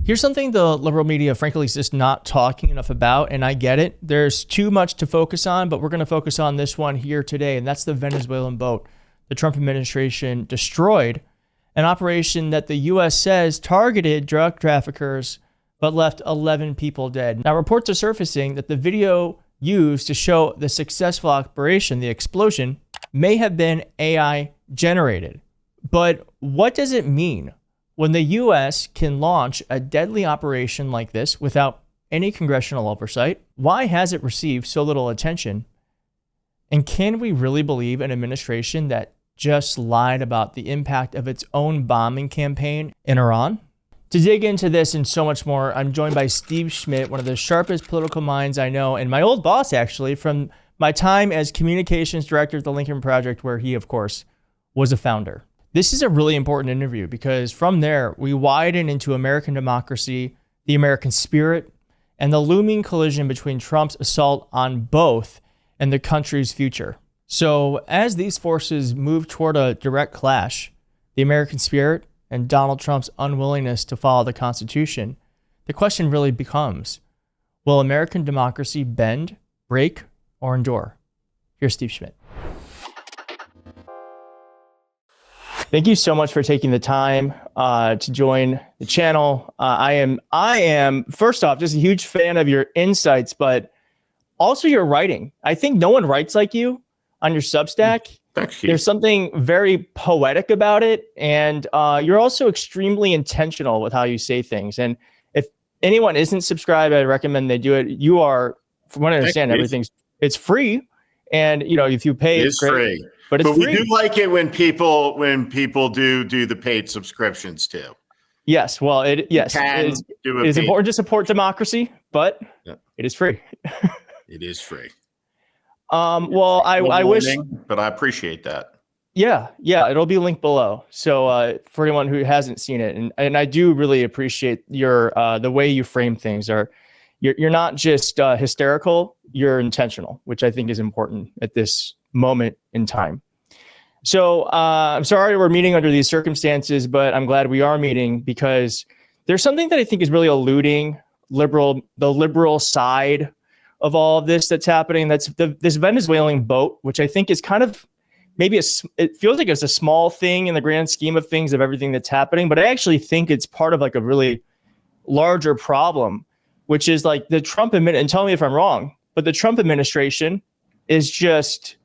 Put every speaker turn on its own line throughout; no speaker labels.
Here's something the liberal media, frankly, is just not talking enough about, and I get it. There's too much to focus on, but we're going to focus on this one here today, and that's the Venezuelan boat. The Trump administration destroyed an operation that the U.S. says targeted drug traffickers, but left 11 people dead. Now, reports are surfacing that the video used to show the successful operation, the explosion, may have been AI generated. But what does it mean when the U.S. can launch a deadly operation like this without any congressional oversight? Why has it received so little attention? And can we really believe an administration that just lied about the impact of its own bombing campaign in Iran? To dig into this and so much more, I'm joined by Steve Schmidt, one of the sharpest political minds I know, and my old boss, actually, from my time as communications director at the Lincoln Project, where he, of course, was a founder. This is a really important interview because from there, we widen into American democracy, the American spirit, and the looming collision between Trump's assault on both and the country's future. So as these forces move toward a direct clash, the American spirit and Donald Trump's unwillingness to follow the Constitution, the question really becomes, will American democracy bend, break, or endure? Here's Steve Schmidt. Thank you so much for taking the time to join the channel. I am first off just a huge fan of your insights, but also your writing. I think no one writes like you on your Substack.
Thanks, Keith.
There's something very poetic about it, and you're also extremely intentional with how you say things. And if anyone isn't subscribed, I recommend they do it. You are, from what I understand, it's free, and if you pay,
it's great. Free.
But
we
free.
do like it when people do the paid subscriptions too.
Yes, well, it is important to support democracy, but it is free.
It is free.
Well, I wish,
but I appreciate that.
Yeah, it'll be linked below. So for anyone who hasn't seen it, and I do really appreciate your the way you frame things. You're not just hysterical, you're intentional, which I think is important at this moment in time. So I'm sorry we're meeting under these circumstances, but I'm glad we are meeting because there's something that I think is really eluding the liberal side of all of this that's happening. That's this Venezuelan boat, which I think is kind of maybe it feels like it's a small thing in the grand scheme of things of everything that's happening, but I actually think it's part of like a really larger problem, which is like the Trump administration, and tell me if I'm wrong, but the Trump administration is just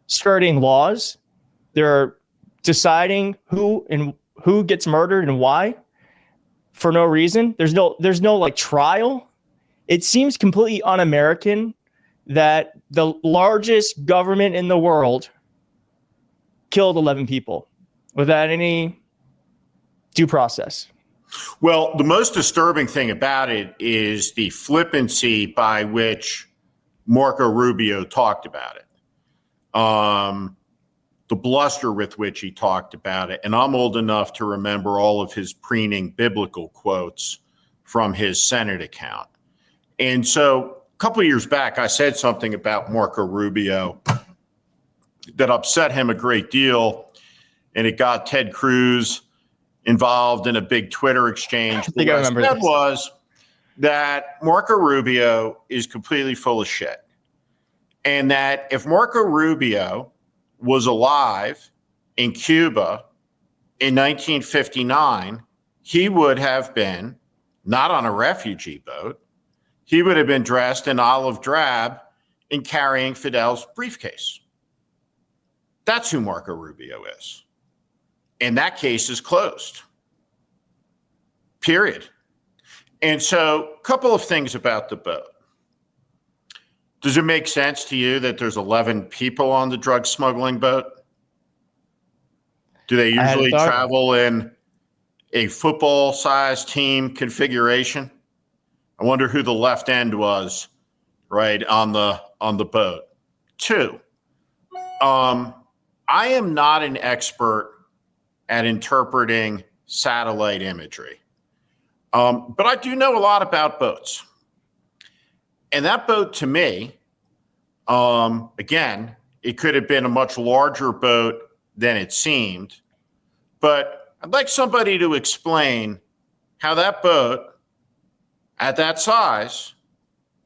skirting laws. They're deciding who gets murdered and why for no reason. There's no like trial. It seems completely un-American that the largest government in the world killed 11 people without any due process.
Well, the most disturbing thing about it is the flippancy by which Marco Rubio talked about it. The bluster with which he talked about it. And I'm old enough to remember all of his preening biblical quotes from his Senate account. And so a couple of years back, I said something about Marco Rubio that upset him a great deal. And it got Ted Cruz involved in a big Twitter exchange.
I think I remember
that was that Marco Rubio is completely full of shit. And that if Marco Rubio was alive in Cuba in 1959, he would have been not on a refugee boat. He would have been dressed in olive drab and carrying Fidel's briefcase. That's who Marco Rubio is. And that case is closed. Period. And so a couple of things about the boat. Does it make sense to you that there's 11 people on the drug smuggling boat? Do they usually travel in a football-sized team configuration? I wonder who the left end was, right, on the boat. Two, I am not an expert at interpreting satellite imagery, but I do know a lot about boats. And that boat, to me, again, it could have been a much larger boat than it seemed. But I'd like somebody to explain how that boat at that size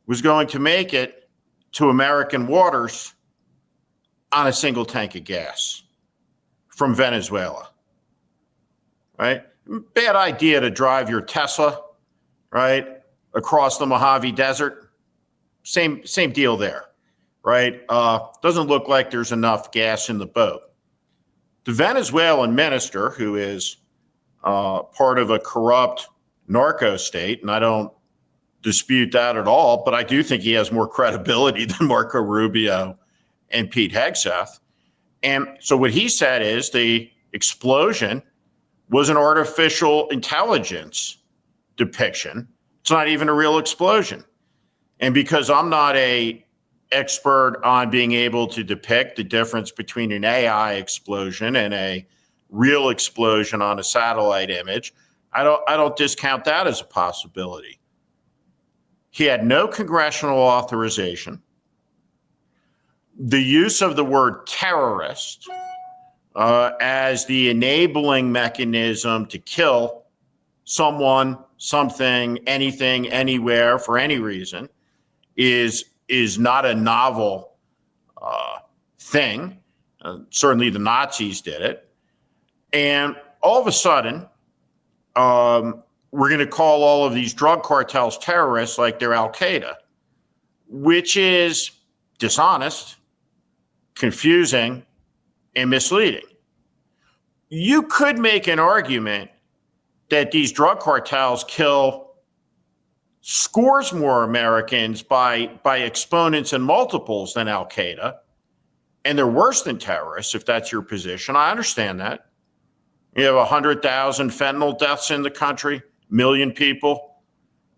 was going to make it to American waters on a single tank of gas from Venezuela, right? Bad idea to drive your Tesla, right, across the Mojave Desert. Same deal there, right? Doesn't look like there's enough gas in the boat. The Venezuelan minister, who is part of a corrupt narco state, and I don't dispute that at all, but I do think he has more credibility than Marco Rubio and Pete Hegseth. And so what he said is the explosion was an artificial intelligence depiction. It's not even a real explosion. And because I'm not an expert on being able to depict the difference between an AI explosion and a real explosion on a satellite image, I don't discount that as a possibility. He had no congressional authorization. The use of the word terrorist as the enabling mechanism to kill someone, something, anything, anywhere, for any reason is not a novel thing. Certainly the Nazis did it. And all of a sudden, we're going to call all of these drug cartels terrorists like they're Al-Qaeda, which is dishonest, confusing, and misleading. You could make an argument that these drug cartels kill scores more Americans by exponents and multiples than Al-Qaeda, and they're worse than terrorists, if that's your position. I understand that. You have 100,000 fentanyl deaths in the country, million people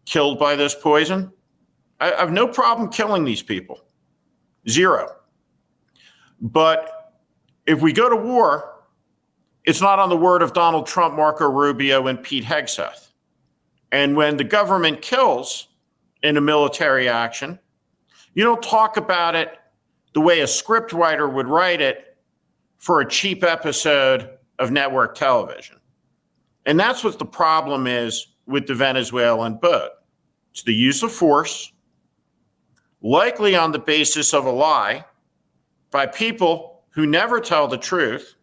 killed by this poison. I have no problem killing these people. Zero. But if we go to war, it's not on the word of Donald Trump, Marco Rubio, and Pete Hegseth. And when the government kills in a military action, you don't talk about it the way a scriptwriter would write it for a cheap episode of network television. And that's what the problem is with the Venezuelan boat. It's the use of force, likely on the basis of a lie, by people who never tell the truth.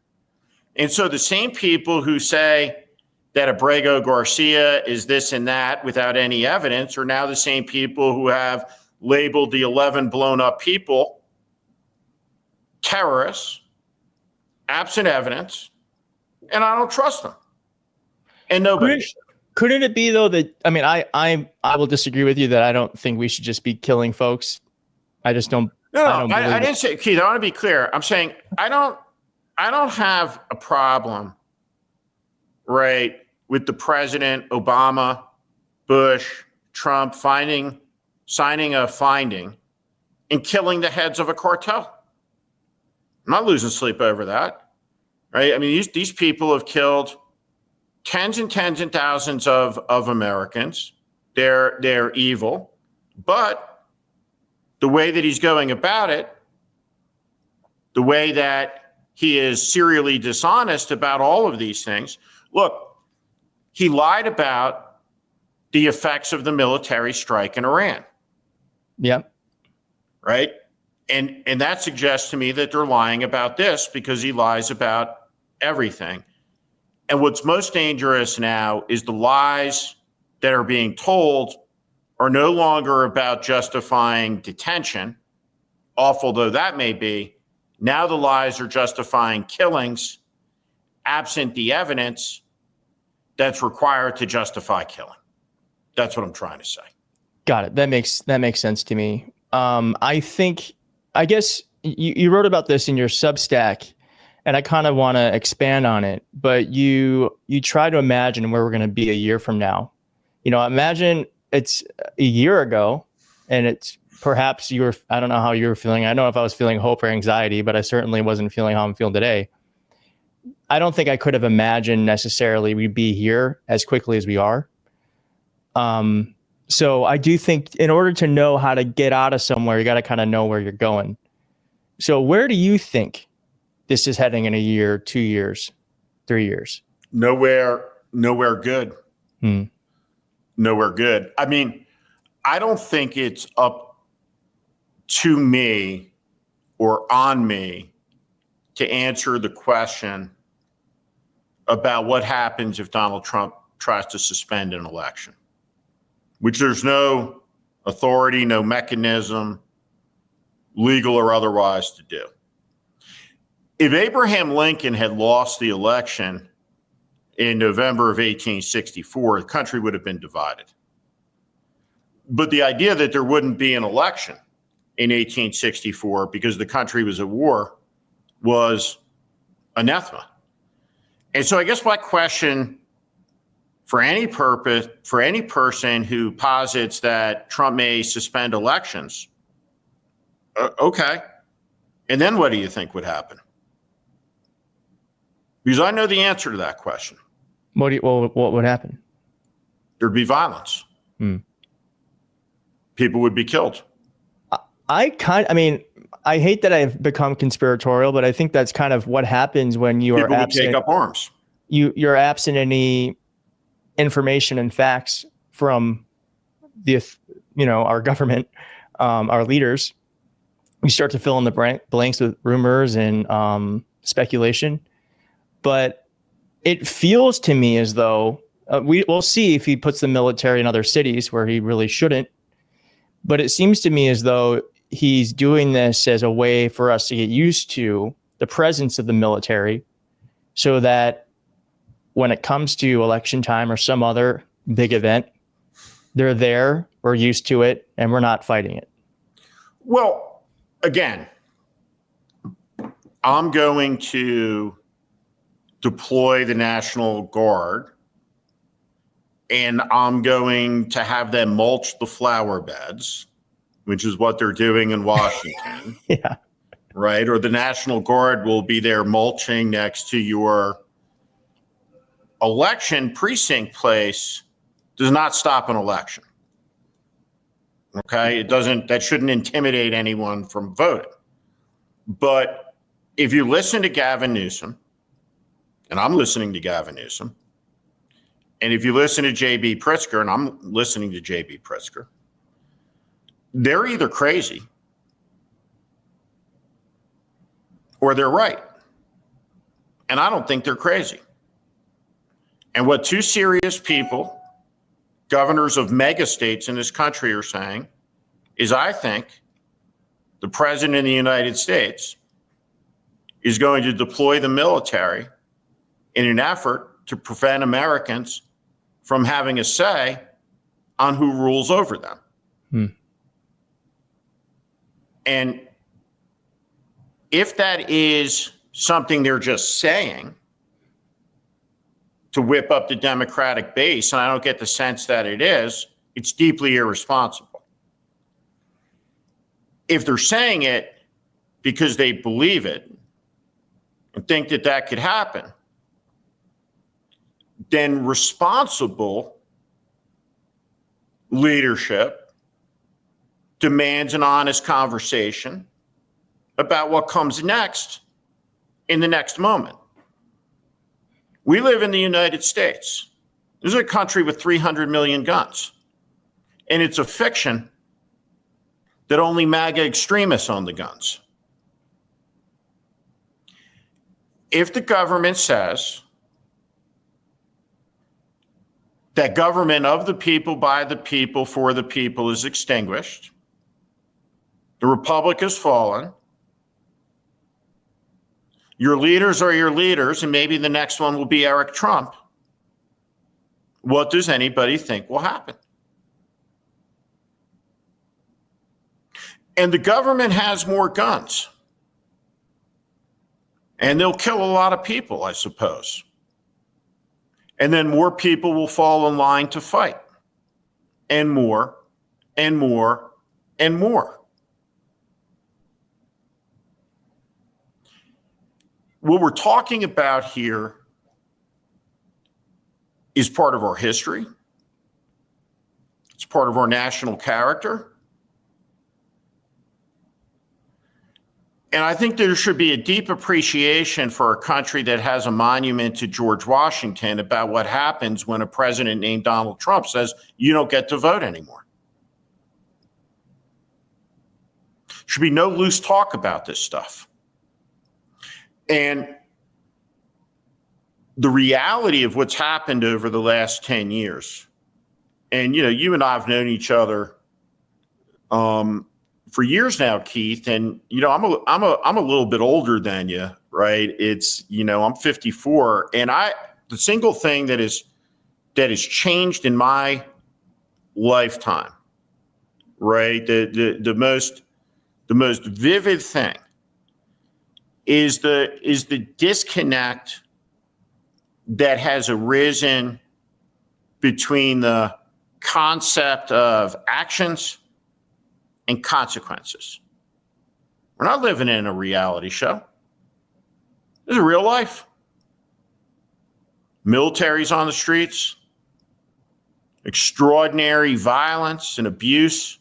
And so the same people who say that Abrego Garcia is this and that without any evidence are now the same people who have labeled the 11 blown up people terrorists, absent evidence, and I don't trust them. And nobody should.
Couldn't it be though that, I mean, I will disagree with you that I don't think we should just be killing folks. I just don't.
I didn't say, Keith, I want to be clear. I'm saying I don't have a problem, right, with the president, Obama, Bush, Trump signing a finding and killing the heads of a cartel. I'm not losing sleep over that, right? I mean, these people have killed tens and thousands of Americans. They're evil, but the way that he's going about it, the way that he is serially dishonest about all of these things. Look, he lied about the effects of the military strike in Iran.
Yep.
Right? And that suggests to me that they're lying about this because he lies about everything. And what's most dangerous now is the lies that are being told are no longer about justifying detention, awful though that may be. Now the lies are justifying killings absent the evidence that's required to justify killing. That's what I'm trying to say.
Got it. That makes sense to me. I guess you wrote about this in your Substack, and I kind of want to expand on it, but you try to imagine where we're going to be a year from now. You know, imagine it's a year ago and it's perhaps I don't know how you were feeling. I don't know if I was feeling hope or anxiety, but I certainly wasn't feeling how I'm feeling today. I don't think I could have imagined necessarily we'd be here as quickly as we are. So I do think in order to know how to get out of somewhere, you got to kind of know where you're going. So where do you think this is heading in a year, 2 years, 3 years?
Nowhere good. nowhere good. I mean, I don't think it's up to me or on me to answer the question about what happens if Donald Trump tries to suspend an election, which there's no authority, no mechanism, legal or otherwise, to do. If Abraham Lincoln had lost the election in November of 1864, the country would have been divided. But the idea that there wouldn't be an election in 1864 because the country was at war was anathema. And so I guess my question for any purpose, for any person who posits that Trump may suspend elections, okay, and then what do you think would happen? Because I know the answer to that question.
What would happen?
There'd be violence. People would be killed.
I hate that I've become conspiratorial, but I think that's kind of what happens when you
People
are
would
absent.
take up arms.
You're absent any information and facts from our government, our leaders. You start to fill in the blanks with rumors and speculation. But it feels to me as though we'll see if he puts the military in other cities where he really shouldn't. But it seems to me as though he's doing this as a way for us to get used to the presence of the military so that when it comes to election time or some other big event, they're there, we're used to it, and we're not fighting it.
Well, again, I'm going to deploy the National Guard, and I'm going to have them mulch the flower beds, which is what they're doing in Washington.
Yeah.
Right? Or the National Guard will be there mulching next to your election precinct place. Does not stop an election. Okay? That shouldn't intimidate anyone from voting. But if you listen to Gavin Newsom, and I'm listening to Gavin Newsom, and if you listen to J.B. Pritzker, and I'm listening to J.B. Pritzker, they're either crazy or they're right. And I don't think they're crazy. And what two serious people, governors of mega states in this country, are saying is, I think the president of the United States is going to deploy the military in an effort to prevent Americans from having a say on who rules over them. And if that is something they're just saying to whip up the Democratic base, and I don't get the sense that it is, it's deeply irresponsible. If they're saying it because they believe it and think that that could happen, then responsible leadership demands an honest conversation about what comes next in the next moment. We live in the United States. This is a country with 300 million guns. And it's a fiction that only MAGA extremists own the guns. If the government says that government of the people, by the people, for the people is extinguished, the republic has fallen, your leaders are your leaders, and maybe the next one will be Eric Trump, what does anybody think will happen? And the government has more guns. And they'll kill a lot of people, I suppose. And then more people will fall in line to fight. And more, and more, and more. What we're talking about here is part of our history. It's part of our national character. And I think there should be a deep appreciation for a country that has a monument to George Washington about what happens when a president named Donald Trump says, you don't get to vote anymore. Should be no loose talk about this stuff. And the reality of what's happened over the last 10 years, and you and I have known each other for years now, Keith, and I'm a little bit older than you, right? It's I'm 54, and the single thing that has changed in my lifetime, right? The most vivid thing is the disconnect that has arisen between the concept of actions and consequences. We're not living in a reality show. This is real life. Military's on the streets. Extraordinary violence and abuse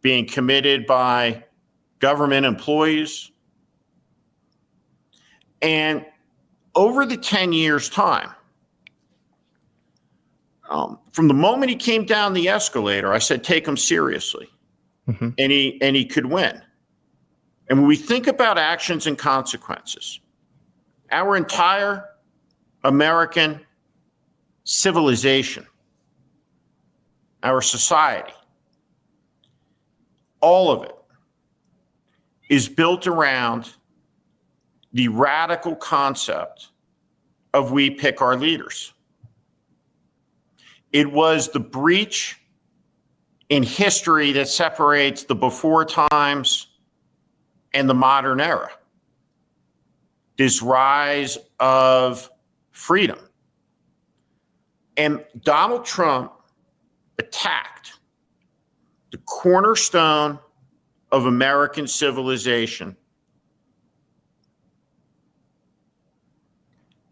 being committed by government employees. And over the 10 years' time, from the moment he came down the escalator, I said, take him seriously. Mm-hmm. And he could win. And when we think about actions and consequences, our entire American civilization, our society, all of it is built around the radical concept of we pick our leaders. It was the breach in history that separates the before times and the modern era. This rise of freedom. And Donald Trump attacked the cornerstone of American civilization.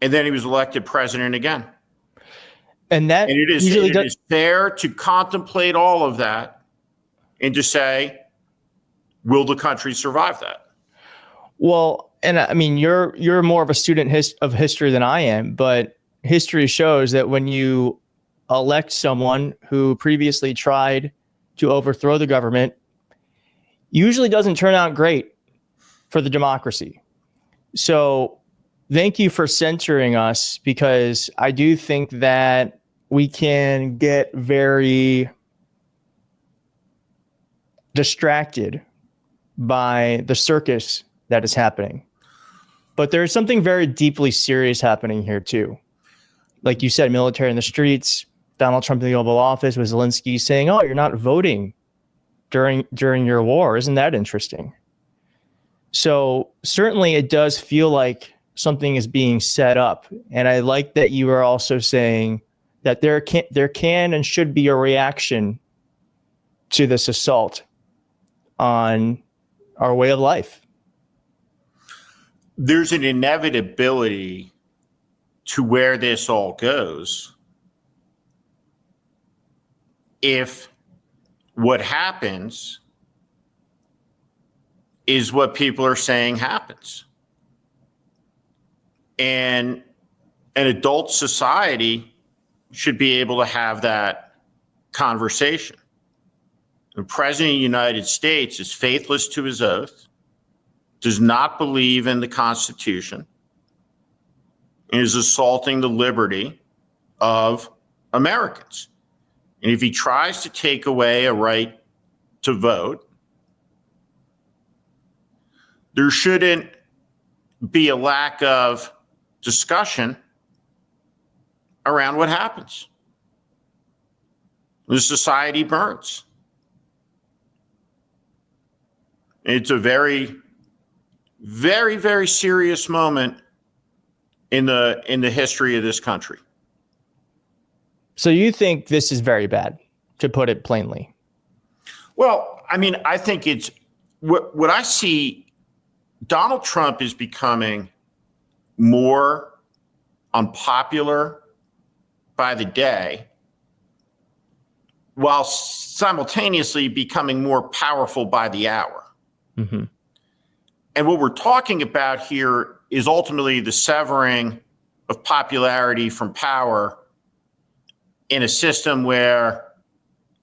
And then he was elected president again.
And it
is fair to contemplate all of that and to say, will the country survive that?
Well, and I mean, you're more of a student of history than I am, but history shows that when you elect someone who previously tried to overthrow the government, usually doesn't turn out great for the democracy. So thank you for centering us, because I do think that we can get very distracted by the circus that is happening. But there's something very deeply serious happening here too. Like you said, military in the streets, Donald Trump in the Oval Office with Zelensky saying, oh, you're not voting during your war. Isn't that interesting? So certainly it does feel like something is being set up. And I like that you are also saying that there can and should be a reaction to this assault on our way of life.
There's an inevitability to where this all goes if what happens is what people are saying happens. And an adult society should be able to have that conversation. The President of the United States is faithless to his oath, does not believe in the Constitution, and is assaulting the liberty of Americans. And if he tries to take away a right to vote, there shouldn't be a lack of discussion around what happens. The society burns. It's a very, very, very serious moment in the history of this country.
So you think this is very bad, to put it plainly?
Well, I mean, I think it's what I see. Donald Trump is becoming more unpopular by the day, while simultaneously becoming more powerful by the hour. Mm-hmm. And what we're talking about here is ultimately the severing of popularity from power in a system where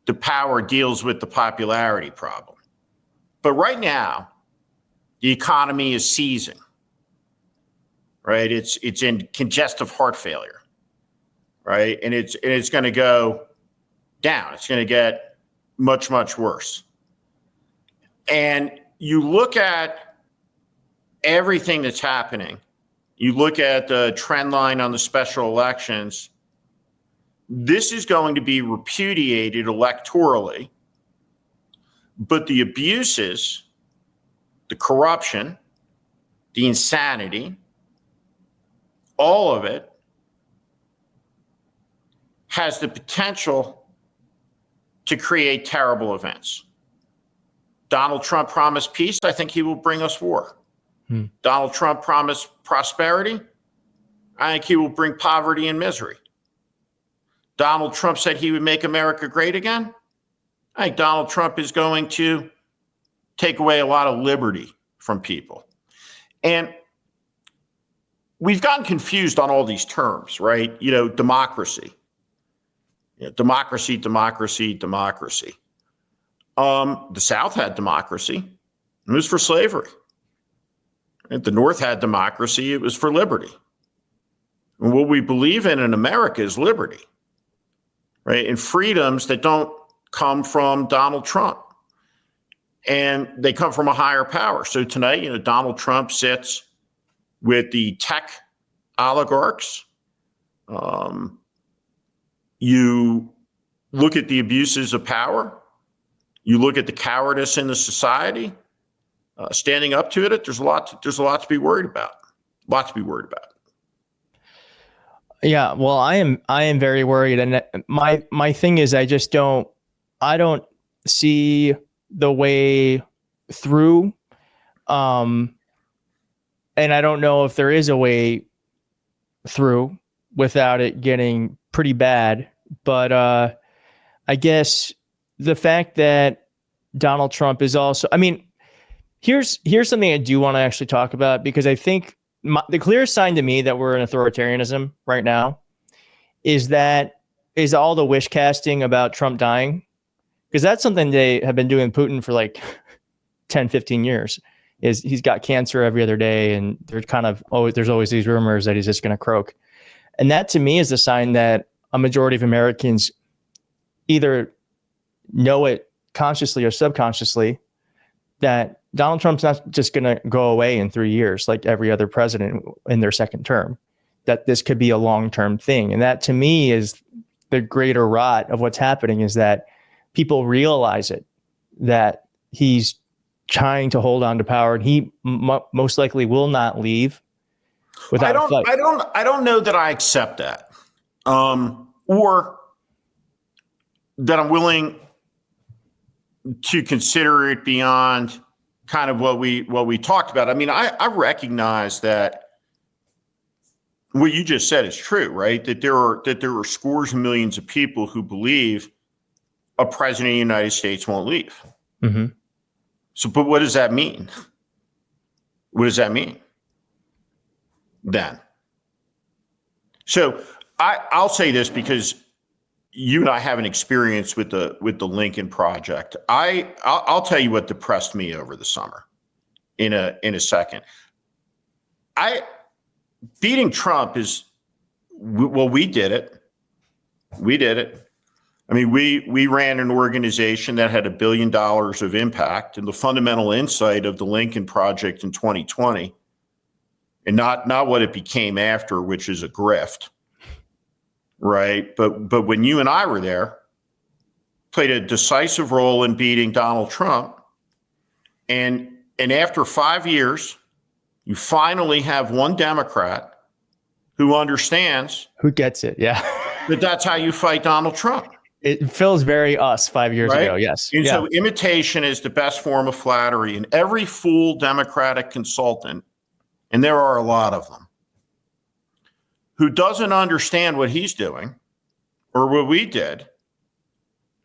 the power deals with the popularity problem. But right now, the economy is seizing, right? It's in congestive heart failure, right? And it's going to go down. It's going to get much, much worse. And you look at everything that's happening. You look at the trend line on the special elections. This is going to be repudiated electorally, but the abuses, the corruption, the insanity, all of it has the potential to create terrible events. Donald Trump promised peace. I think he will bring us war. Donald Trump promised prosperity. I think he will bring poverty and misery. Donald Trump said he would make America great again. I think Donald Trump is going to take away a lot of liberty from people. And we've gotten confused on all these terms, right? You know, democracy. Democracy. The South had democracy. It was for slavery. And the North had democracy. It was for liberty. And what we believe in America is liberty, right? And freedoms that don't come from Donald Trump. And they come from a higher power. So tonight, Donald Trump sits with the tech oligarchs. You look at the abuses of power. You look at the cowardice in the society. Standing up to it, there's a lot to be worried about. Lots to be worried about.
Yeah, well, I am very worried, and my thing is I don't see the way through, and I don't know if there is a way through without it getting pretty bad. But I guess the fact that Donald Trump is also, I mean, here's something I do want to actually talk about, because I think the clearest sign to me that we're in authoritarianism right now is all the wish casting about Trump dying, because that's something they have been doing Putin for like 10, 15 years. Is he's got cancer every other day, and there's always these rumors that he's just going to croak. And that to me is a sign that a majority of Americans either know it consciously or subconsciously that Donald Trump's not just going to go away in 3 years like every other president in their second term, that this could be a long-term thing. And that to me is the greater rot of what's happening, is that people realize it, that he's trying to hold on to power, and he most likely will not leave without a fight.
I don't know that I accept that, or that I'm willing to consider it beyond kind of what we talked about. I mean, I recognize that what you just said is true, right? That there are scores of millions of people who believe a president of the United States won't leave.
Mm-hmm.
So, but what does that mean? What does that mean then? So I'll say this, because you and I have an experience with the Lincoln Project. I'll tell you what depressed me over the summer in a second. Beating Trump is, well, we did it. We did it. I mean, we ran an organization that had $1 billion of impact, and the fundamental insight of the Lincoln Project in 2020, and not what it became after, which is a grift, right? But when you and I were there, played a decisive role in beating Donald Trump, and after 5 years, you finally have one Democrat who understands,
who gets it, yeah,
that's how you fight Donald Trump.
It feels very us 5 years ago. Yes.
And so imitation is the best form of flattery. And every fool Democratic consultant, and there are a lot of them, who doesn't understand what he's doing or what we did,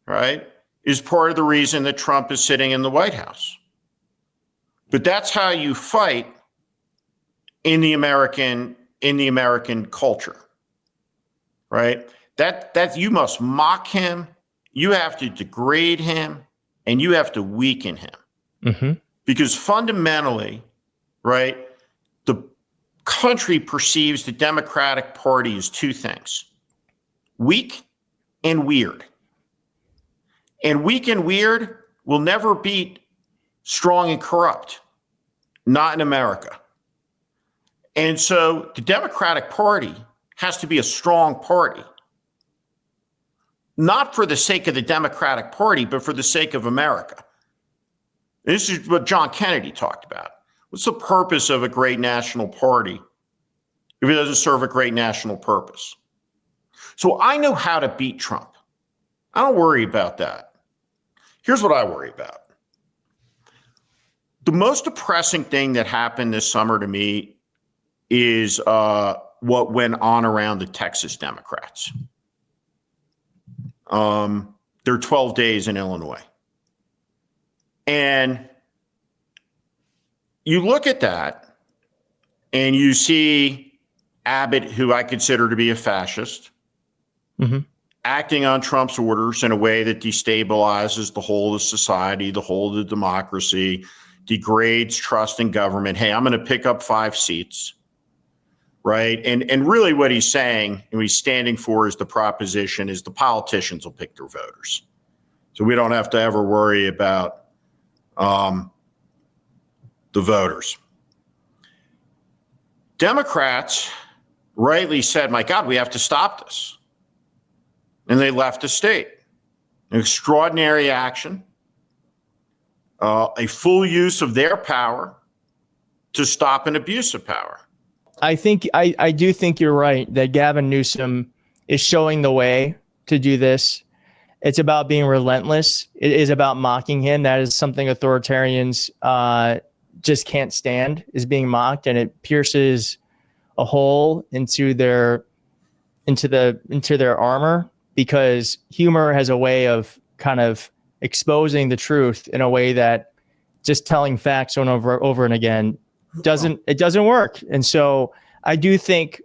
right, is part of the reason that Trump is sitting in the White House. But that's how you fight in the American culture, right? That you must mock him, you have to degrade him, and you have to weaken him.
Mm-hmm.
Because fundamentally, right, the country perceives the Democratic Party as two things: weak and weird. And weak and weird will never beat strong and corrupt, not in America. And so the Democratic Party has to be a strong party, not for the sake of the Democratic Party, but for the sake of America. This is what John Kennedy talked about. What's the purpose of a great national party if it doesn't serve a great national purpose? So I know how to beat Trump. I don't worry about that. Here's what I worry about. The most depressing thing that happened this summer to me is what went on around the Texas Democrats. They're 12 days in Illinois. And you look at that and you see Abbott, who I consider to be a fascist,
Mm-hmm.
acting on Trump's orders in a way that destabilizes the whole of society, the whole of the democracy, degrades trust in government. Hey, I'm going to pick up 5 seats, right? And really what he's saying and he's standing for is the proposition is the politicians will pick their voters. So we don't have to ever worry about the voters. Democrats rightly said, my God, we have to stop this. And they left the state. An extraordinary action, a full use of their power to stop an abuse of power.
I do think you're right that Gavin Newsom is showing the way to do this. It's about being relentless. It is about mocking him. That is something authoritarians just can't stand, is being mocked, and it pierces a hole into their armor, because humor has a way of kind of exposing the truth in a way that just telling facts over and again doesn't work. And so I do think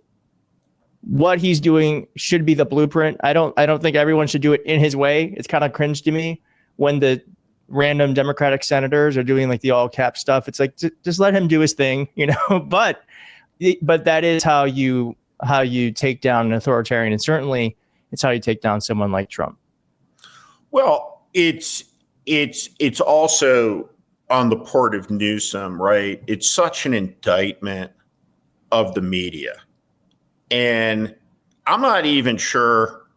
what he's doing should be the blueprint. I don't think everyone should do it in his way. It's kind of cringe to me when the random Democratic senators are doing like the all cap stuff. It's like, just let him do his thing, but that is how you take down an authoritarian. And certainly it's how you take down someone like Trump.
Well, it's also on the part of Newsom, right? It's such an indictment of the media. And I'm not even sure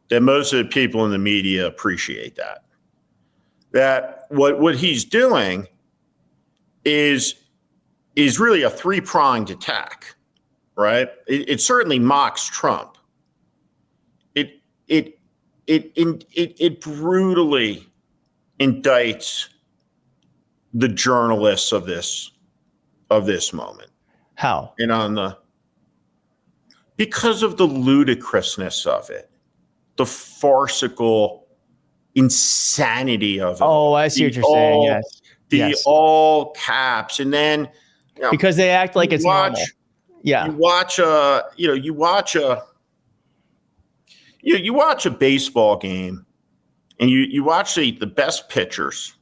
that most of the people in the media appreciate that. That what he's doing is really a 3-pronged attack, right? It certainly mocks Trump. It brutally indicts the journalists of this moment.
How?
And because of the ludicrousness of it, the farcical insanity of it.
Oh, I see what you're saying. Yes.
The all caps, and then
because they act like it's normal. Yeah.
You watch a baseball game, and you watch the best pitchers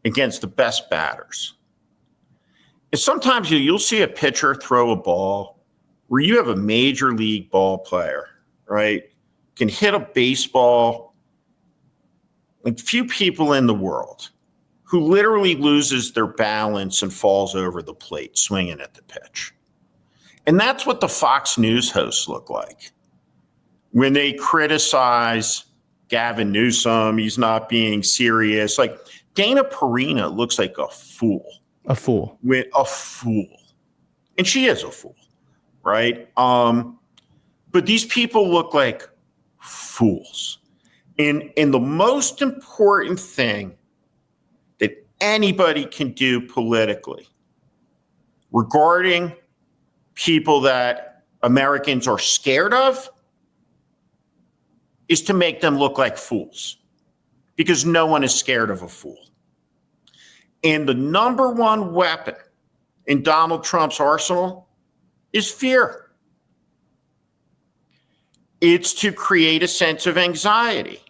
against the best batters. And sometimes you'll see a pitcher throw a ball where you have a major league ball player, right, can hit a baseball like few people in the world, who literally loses their balance and falls over the plate swinging at the pitch. And that's what the Fox News hosts look like when they criticize Gavin Newsom. He's not being serious. Like Dana Perina looks like a fool.
A fool.
And she is a fool, right? But these people look like fools. And the most important thing that anybody can do politically regarding people that Americans are scared of is to make them look like fools, because no one is scared of a fool. And the number one weapon in Donald Trump's arsenal is fear. It's to create a sense of anxiety.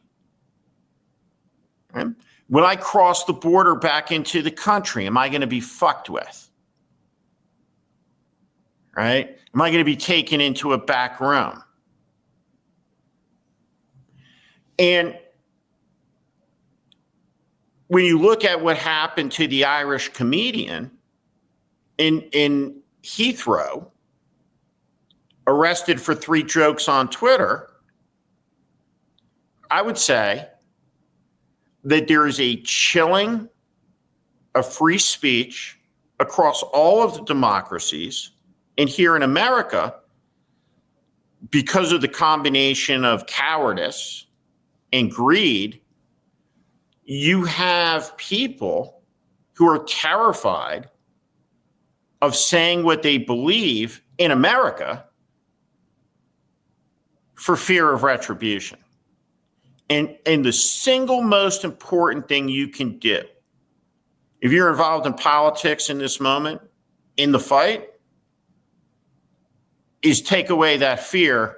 Right? When I cross the border back into the country, am I going to be fucked with? Right? Am I going to be taken into a back room? And when you look at what happened to the Irish comedian in Heathrow, arrested for 3 jokes on Twitter, I would say that there is a chilling of free speech across all of the democracies. And here in America, because of the combination of cowardice and greed, you have people who are terrified of saying what they believe in America for fear of retribution. And the single most important thing you can do, if you're involved in politics in this moment, in the fight, is take away that fear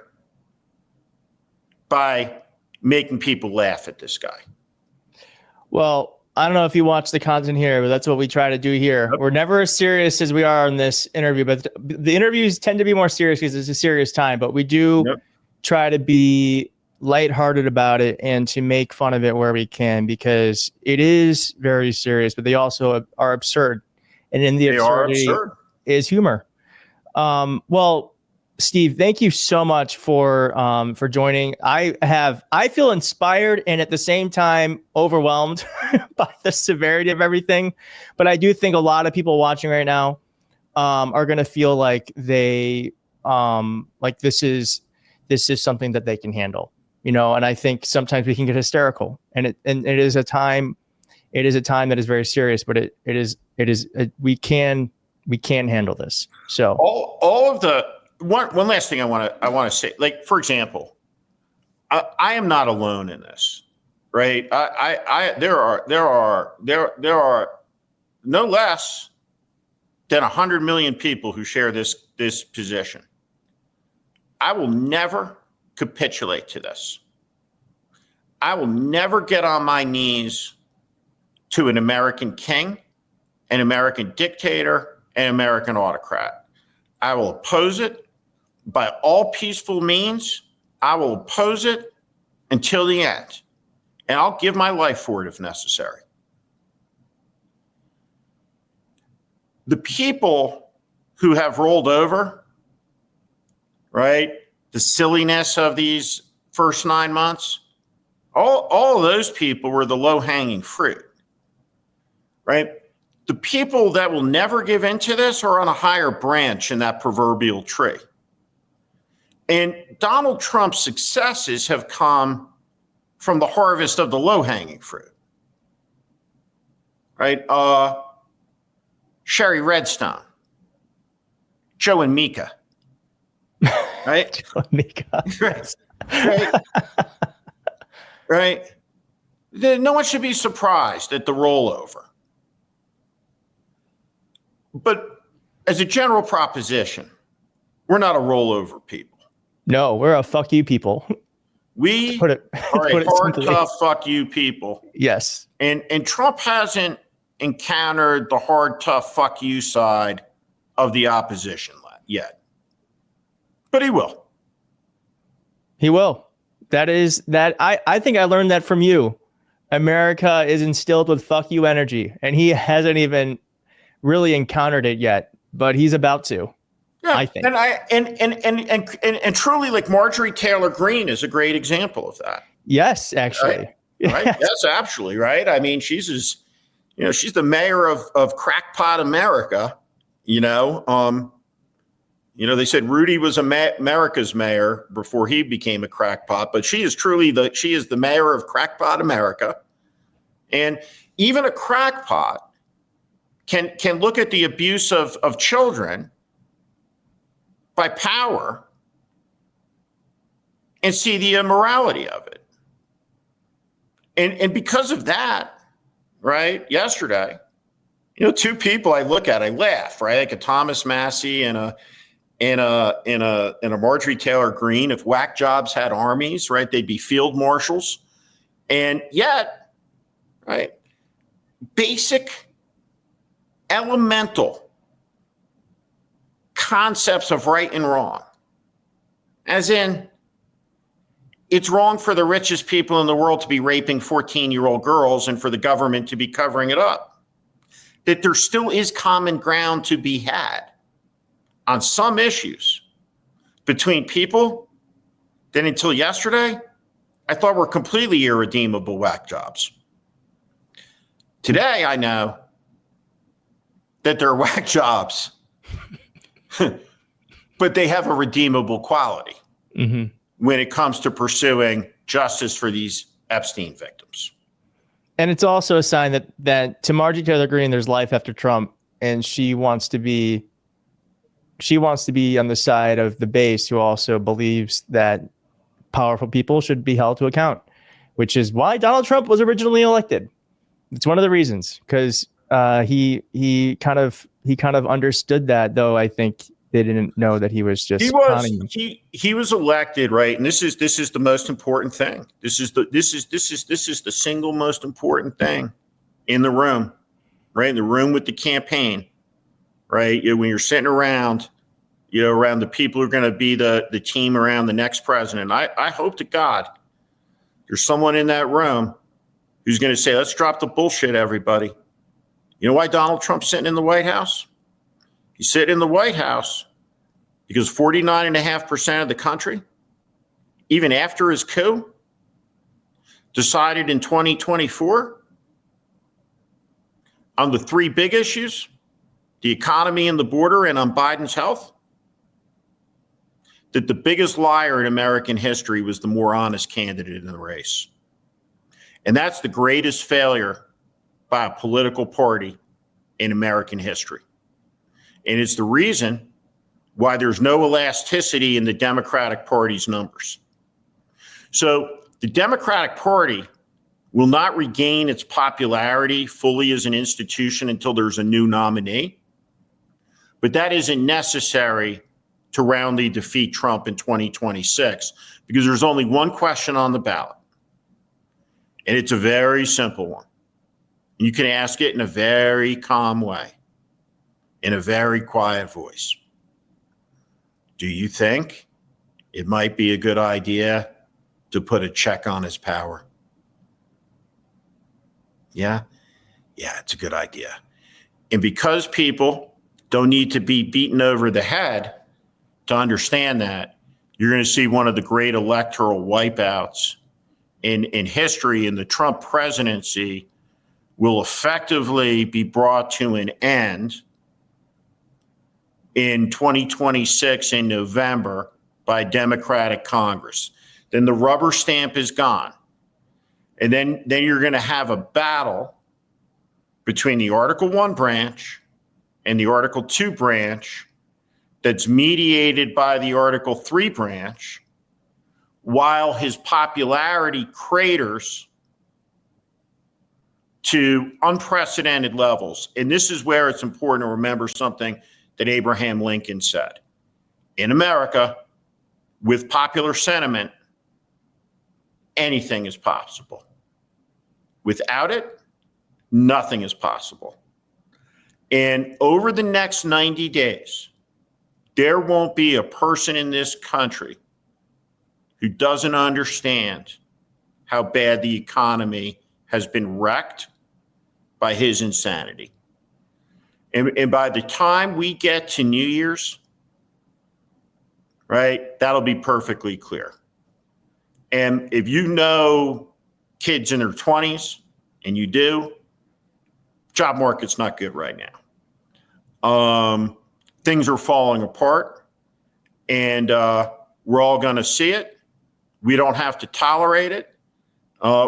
by making people laugh at this guy.
Well, I don't know if you watch the content here, but that's what we try to do here. Yep. We're never as serious as we are in this interview, but the interviews tend to be more serious because it's a serious time, but we do try to be lighthearted about it and to make fun of it where we can, because it is very serious, but they also are absurd. And in the absurdity is humor. Well, Steve, thank you so much for joining. I feel inspired and at the same time overwhelmed by the severity of everything. But I do think a lot of people watching right now are going to feel like they like this is something that they can handle, you know. And I think sometimes we can get hysterical, and it is a time that is very serious. But we can handle this. So
all of the. One last thing I want to say, like, for example, I am not alone in this, right? There are no less than 100 million people who share this position. I will never capitulate to this. I will never get on my knees to an American king, an American dictator, an American autocrat. I will oppose it. By all peaceful means, I will oppose it until the end. And I'll give my life for it if necessary. The people who have rolled over, right, the silliness of these first 9 months, all of those people were the low-hanging fruit, right? The people that will never give into this are on a higher branch in that proverbial tree. And Donald Trump's successes have come from the harvest of the low-hanging fruit, right? Sherry Redstone, Joe and Mika, right?
Joe and Mika.
right? Right? No one should be surprised at the rollover. But as a general proposition, we're not a rollover people.
No, we're a fuck you people.
We are a hard, tough fuck you people.
Yes.
And Trump hasn't encountered the hard, tough fuck you side of the opposition yet. But he will. He will.
I think I learned that from you. America is instilled with fuck you energy, and he hasn't even really encountered it yet, but he's about to.
Yeah,
I think.
And truly, like, Marjorie Taylor Greene is a great example of that.
Yes, actually.
Right? Yes, absolutely. Right. I mean, she's the mayor of crackpot America. They said Rudy was America's mayor before he became a crackpot, but she is the mayor of crackpot America. And even a crackpot can look at the abuse of children by power and see the immorality of it. And because of that, right, yesterday, Two people I look at, I laugh, right? Like a Thomas Massey and a Marjorie Taylor Greene. If whack jobs had armies, right, they'd be field marshals. And yet, right, basic, elemental concepts of right and wrong, as in, it's wrong for the richest people in the world to be raping 14-year-old girls and for the government to be covering it up. That there still is common ground to be had on some issues between people that until yesterday, I thought were completely irredeemable whack jobs. Today, I know that they're whack jobs, but they have a redeemable quality when it comes to pursuing justice for these Epstein victims.
And it's also a sign that to Marjorie Taylor Greene, there's life after Trump, and she wants to be on the side of the base who also believes that powerful people should be held to account, which is why Donald Trump was originally elected. It's one of the reasons, because he kind of understood that, though I think they didn't know that he was just
he was elected, right? And this is the most important thing. This is the single most important thing in the room, right? In the room with the campaign, right? When you're sitting around, around the people who are going to be the team around the next president. I hope to God there's someone in that room who's going to say, let's drop the bullshit, everybody. You know why Donald Trump's sitting in the White House? He's sitting in the White House because 49.5% of the country, even after his coup, decided in 2024 on the three big issues, the economy and the border, and on Biden's health, that the biggest liar in American history was the more honest candidate in the race. And that's the greatest failure by a political party in American history. And it's the reason why there's no elasticity in the Democratic Party's numbers. So the Democratic Party will not regain its popularity fully as an institution until there's a new nominee. But that isn't necessary to roundly defeat Trump in 2026, because there's only one question on the ballot. And it's a very simple one. You can ask it in a very calm way, in a very quiet voice. Do you think it might be a good idea to put a check on his power? Yeah, it's a good idea. And because people don't need to be beaten over the head to understand that, you're going to see one of the great electoral wipeouts in history, and the Trump presidency will effectively be brought to an end in 2026 in November by Democratic Congress. Then the rubber stamp is gone. And then you're going to have a battle between the Article 1 branch and the Article 2 branch that's mediated by the Article 3 branch, while his popularity craters to unprecedented levels. And this is where it's important to remember something that Abraham Lincoln said. In America, with popular sentiment, anything is possible. Without it, nothing is possible. And over the next 90 days, there won't be a person in this country who doesn't understand how bad the economy has been wrecked by his insanity. And by the time we get to New Year's, right, that'll be perfectly clear. And if you know kids in their 20s, and you do, job market's not good right now. Things are falling apart, and we're all going to see it. We don't have to tolerate it.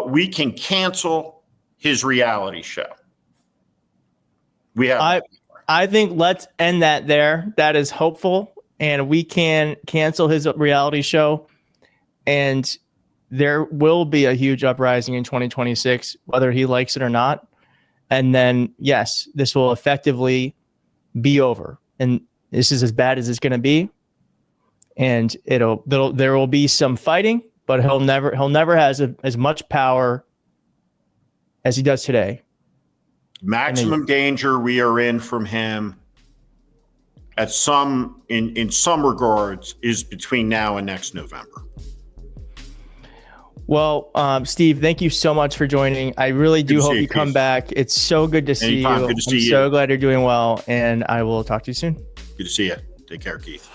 We can cancel his reality show.
I think let's end that there. That is hopeful, and we can cancel his reality show, and there will be a huge uprising in 2026, whether he likes it or not. And then, yes, this will effectively be over. And this is as bad as it's going to be. And there will be some fighting, but he'll never has as much power as he does today.
Maximum danger we are in from him in some regards is between now and next November.
Well, Steve, thank you so much for joining. I really do hope you come back. It's so good to see you.
Anytime. Good to see you.
I'm so glad you're doing well, and I will talk to you soon.
Good to see you. Take care, Keith.